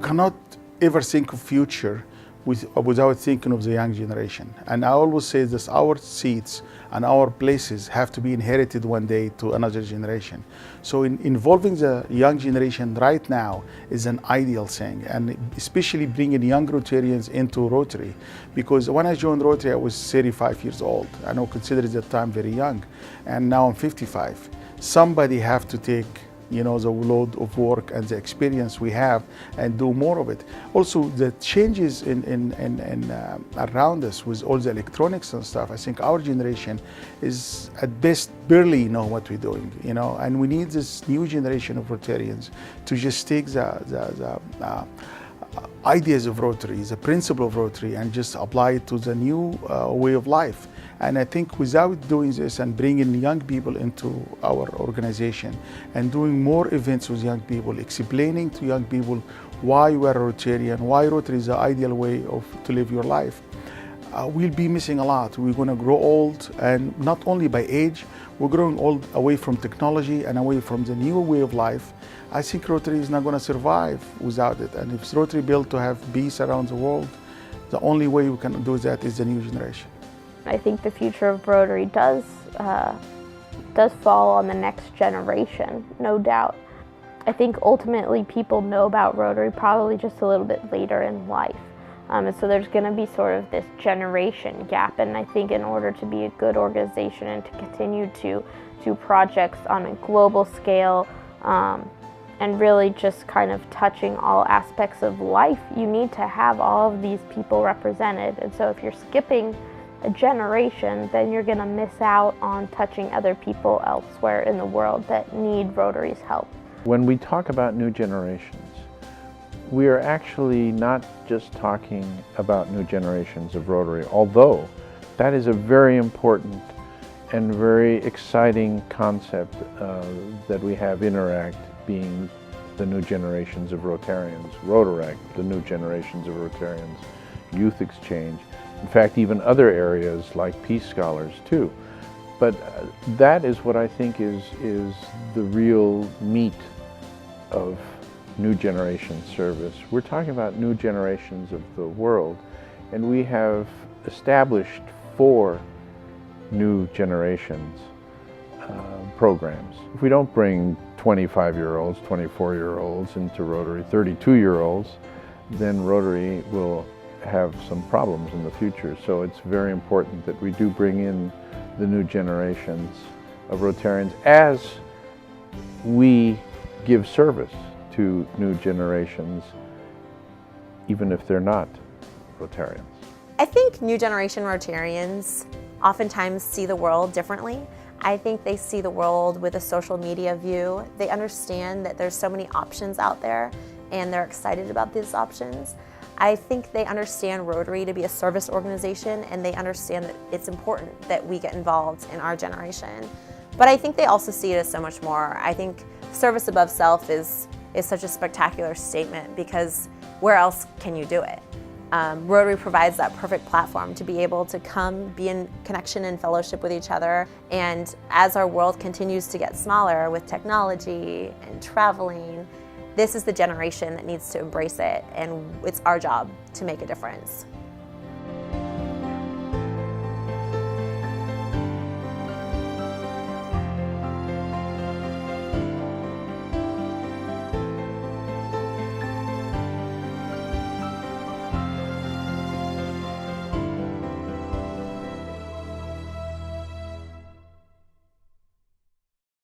cannot ever think of future without thinking of the young generation. And I always say this, our seats and our places have to be inherited one day to another generation. So involving the young generation right now is an ideal thing, and especially bringing young Rotarians into Rotary. Because when I joined Rotary, I was 35 years old. I know, considered at that time very young, and now I'm 55. Somebody have to take the load of work and the experience we have and do more of it. Also, the changes around us with all the electronics and stuff, I think our generation is at best barely know what we're doing, and we need this new generation of Rotarians to just take the ideas of Rotary, the principle of Rotary, and just apply it to the new way of life. And I think without doing this and bringing young people into our organization and doing more events with young people, explaining to young people why we are Rotarian, why Rotary is the ideal way to live your life, we'll be missing a lot. We're going to grow old, and not only by age, we're growing old away from technology and away from the new way of life. I think Rotary is not going to survive without it. And if Rotary built to have peace around the world, the only way we can do that is the new generation. I think the future of Rotary does fall on the next generation, no doubt. I think ultimately people know about Rotary probably just a little bit later in life. And so there's going to be sort of this generation gap, and I think in order to be a good organization and to continue to do projects on a global scale and really just kind of touching all aspects of life, you need to have all of these people represented. And so if you're skipping a generation, then you're going to miss out on touching other people elsewhere in the world that need Rotary's help. When we talk about new generations, we are actually not just talking about new generations of Rotary, although that is a very important and very exciting concept that we have Interact being the new generations of Rotarians, Rotaract, the new generations of Rotarians, Youth Exchange, in fact even other areas like Peace Scholars too. But that is what I think is the real meat of new generation service. We're talking about new generations of the world, and we have established 4 new generations programs. If we don't bring 25-year-olds, 24-year-olds into Rotary, 32-year-olds, then Rotary will have some problems in the future. So it's very important that we do bring in the new generations of Rotarians as we give service to new generations, even if they're not Rotarians. I think new generation Rotarians oftentimes see the world differently. I think they see the world with a social media view. They understand that there's so many options out there, and they're excited about these options. I think they understand Rotary to be a service organization, and they understand that it's important that we get involved in our generation. But I think they also see it as so much more. I think service above self is such a spectacular statement, because where else can you do it? Rotary provides that perfect platform to be able to come, be in connection and fellowship with each other. And as our world continues to get smaller with technology and traveling, this is the generation that needs to embrace it, and it's our job to make a difference.